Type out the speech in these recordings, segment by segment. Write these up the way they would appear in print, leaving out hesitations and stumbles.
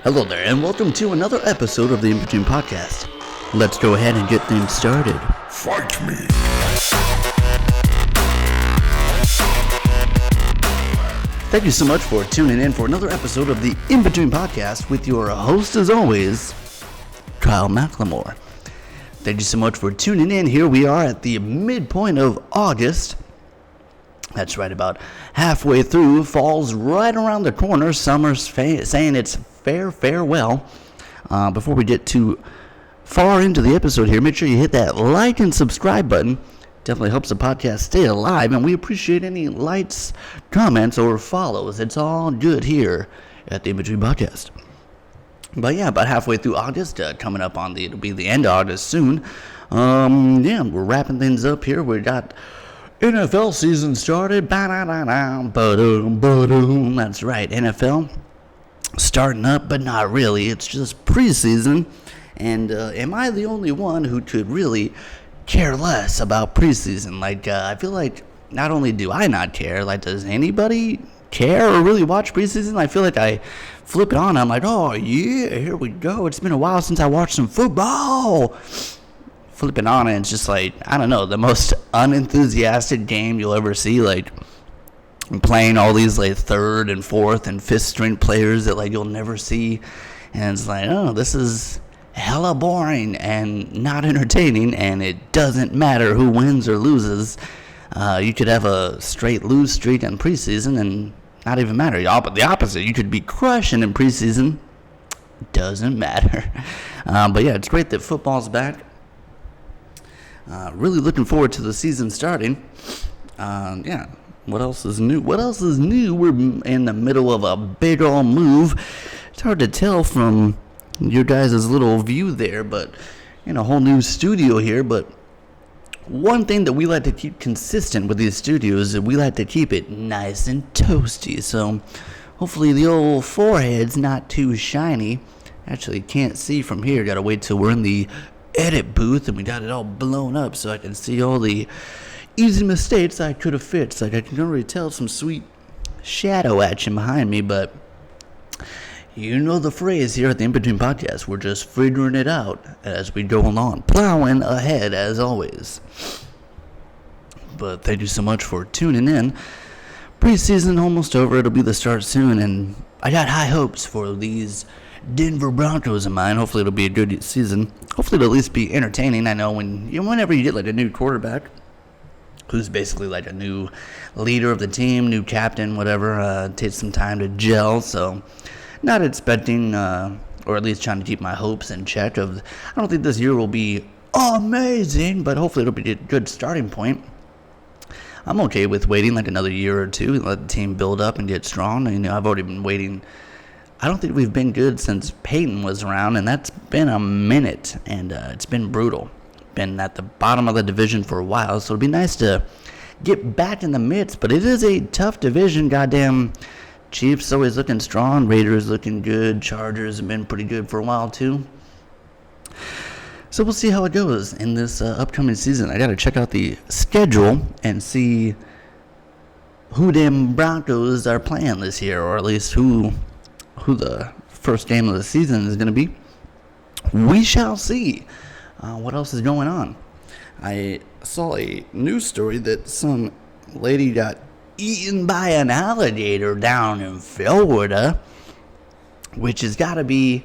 Hello there, and welcome to another episode of the In Between Podcast. Let's go ahead and get things started. Fight me! Thank you so much for tuning in for another episode of the In Between Podcast with your host, as always, Kyle McLemore. Thank you so much for tuning in. Here we are at the midpoint of August. That's right, about halfway through. Fall's right around the corner. Summer's saying it's farewell. Before we get too far into the episode here, make sure you hit that like and subscribe button. Definitely helps the podcast stay alive, and we appreciate any likes, comments, or follows. It's all good here at the In Between Podcast. But yeah, about halfway through August, coming up on it'll be the end of August soon. We're wrapping things up here. We got NFL season started. Ba-da-da-da, that's right, NFL starting up, but not really. It's just preseason. And am I the only one who could really care less about preseason? I feel like not only do I not care, does anybody care or really watch preseason? I feel like I flip it on. I'm like, oh yeah, here we go. It's been a while since I watched some football. Flip it on, and it's just I don't know, the most unenthusiastic game you'll ever see. Playing all these third and fourth and fifth string players that you'll never see, and it's this is hella boring and not entertaining, and it doesn't matter who wins or loses. You could have a straight lose streak in preseason and not even matter. The opposite, you could be crushing in preseason, doesn't matter. But yeah, it's great that football's back. Really looking forward to the season starting. What else is new? We're in the middle of a big old move. It's hard to tell from your guys' little view there, but a whole new studio here. But one thing that we like to keep consistent with these studios is we like to keep it nice and toasty. So hopefully the old forehead's not too shiny. Actually, can't see from here. Gotta wait till we're in the edit booth and we got it all blown up so I can see all the easy mistakes I could have fixed. I can already tell some sweet shadow action behind me, but you know the phrase here at the In Between Podcast. We're just figuring it out as we go along, plowing ahead as always. But thank you so much for tuning in. Preseason almost over. It'll be the start soon, and I got high hopes for these Denver Broncos of mine. Hopefully it'll be a good season. Hopefully it'll at least be entertaining. I know whenever you get a new quarterback who's basically a new leader of the team, new captain, whatever, takes some time to gel. So not expecting, or at least trying to keep my hopes in check. I don't think this year will be amazing, but hopefully it'll be a good starting point. I'm okay with waiting another year or two, let the team build up and get strong. I've already been waiting. I don't think we've been good since Peyton was around, and that's been a minute, and it's been brutal. Been at the bottom of the division for a while, so it'd be nice to get back in the midst, but it is a tough division. Goddamn, Chiefs always looking strong, Raiders looking good, Chargers have been pretty good for a while too. So we'll see how it goes in this upcoming season. I gotta check out the schedule and see who them Broncos are playing this year, or at least who the first game of the season is going to be. We shall see. What else is going on? I saw a news story that some lady got eaten by an alligator down in Florida, which has got to be,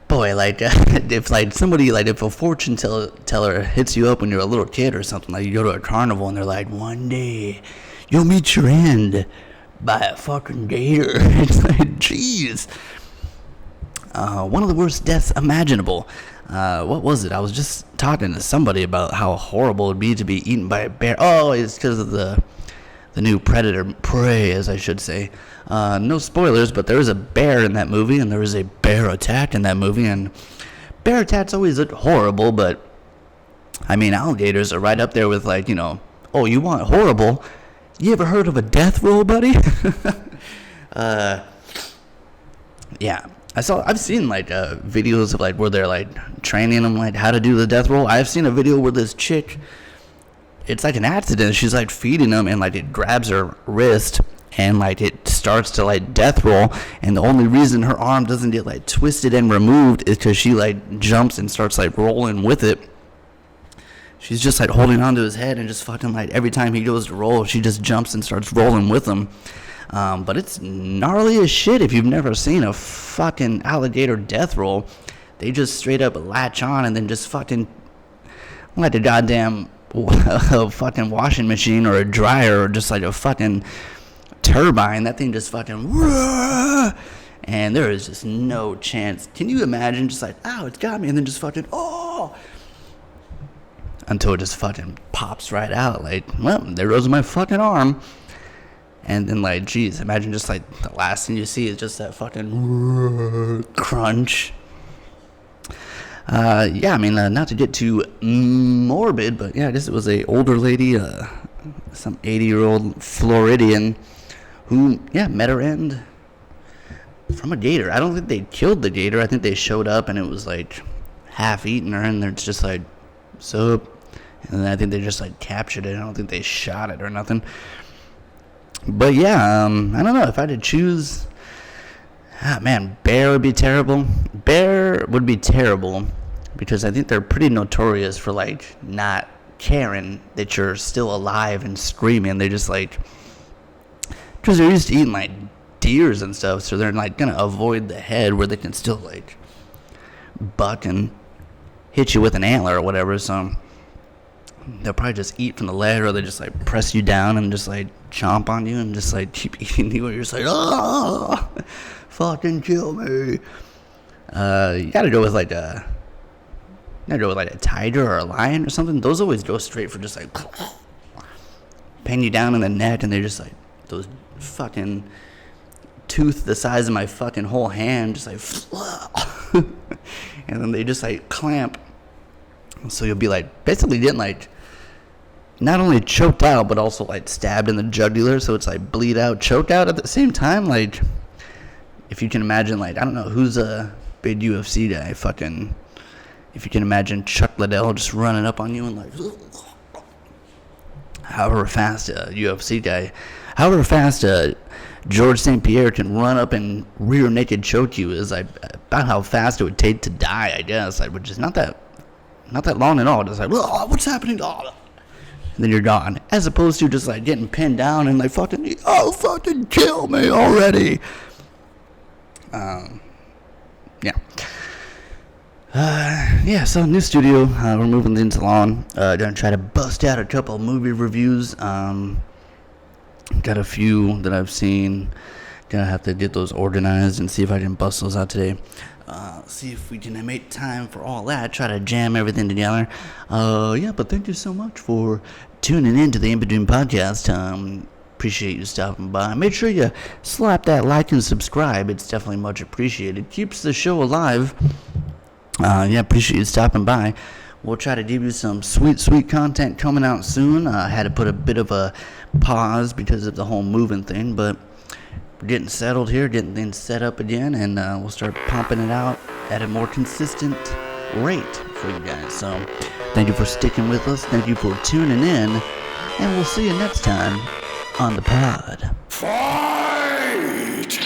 boy, if a fortune teller hits you up when you're a little kid or something, you go to a carnival and they're like, one day you'll meet your end by a fucking gator. It's jeez. One of the worst deaths imaginable. What was it? I was just talking to somebody about how horrible it would be to be eaten by a bear. Oh, it's because of the new prey, as I should say. No spoilers, but there is a bear in that movie, and there is a bear attack in that movie, and bear attacks always look horrible, but alligators are right up there with oh, you want horrible? You ever heard of a death roll, buddy? Yeah. I've seen videos of where they're training them how to do the death roll. I've seen a video where this chick, it's an accident. She's feeding them and it grabs her wrist and like it starts to like death roll, and the only reason her arm doesn't get like twisted and removed is because she like jumps and starts like rolling with it. She's just like holding onto his head and just fucking like every time he goes to roll, she just jumps and starts rolling with him. But it's gnarly as shit if you've never seen a fucking alligator death roll. They just straight up latch on and then just fucking like a goddamn fucking washing machine or a dryer or just like a fucking turbine. That thing just fucking, and there is just no chance. Can you imagine just like, ow, it's got me, and then just fucking, oh, until it just fucking pops right out. Like, well, there goes my fucking arm. And then, like, geez, imagine just, like, the last thing you see is just that fucking crunch. Yeah, I mean, not to get too morbid, but, yeah, I guess it was a older lady, some 80-year-old Floridian who, yeah, met her end from a gator. I don't think they killed the gator. I think they showed up, and it was, like, half-eaten her, and they're just like, sup? And then I think they just, like, captured it. I don't think they shot it or nothing. But yeah, I don't know, if I had to choose, man, bear would be terrible. Bear would be terrible because I think they're pretty notorious for, like, not caring that you're still alive and screaming. They just, like, because they're used to eating, like, deers and stuff, so they're, like, gonna avoid the head where they can still, like, buck and hit you with an antler or whatever, so they'll probably just eat from the leg, or they just like press you down and just like chomp on you and just like keep eating you, and you're just like, oh, fucking kill me. You gotta go with like a tiger or a lion or something. Those always go straight for just like pin you down in the neck, and they're just like those fucking tooth the size of my fucking whole hand, just like and then they just like clamp, so you'll be like basically getting like not only choked out but also like stabbed in the jugular, so it's like bleed out, choke out at the same time. Like, if you can imagine, like, I don't know who's a big UFC guy, fucking, if you can imagine Chuck Liddell just running up on you and like, however fast a UFC guy, however fast George St. Pierre can run up and rear naked choke you is like about how fast it would take to die, I guess, like, which is not that long at all. Just like, oh, what's happening? Oh. And then you're gone. As opposed to just like getting pinned down and like fucking, oh, fucking kill me already. Yeah. Yeah, so new studio. We're moving things along. Gonna try to bust out a couple movie reviews. Got a few that I've seen. Gonna have to get those organized and see if I can bust those out today. See if we can make time for all that. Try to jam everything together. Yeah, but thank you so much for tuning in to the In Between Podcast. Appreciate you stopping by. Make sure you slap that like and subscribe. It's definitely much appreciated. Keeps the show alive. Yeah, appreciate you stopping by. We'll try to give you some sweet content coming out soon. I had to put a bit of a pause because of the whole moving thing, but we're getting settled here, getting things set up again, and we'll start pumping it out at a more consistent rate for you guys. So thank you for sticking with us. Thank you for tuning in, and we'll see you next time on the pod. Fight!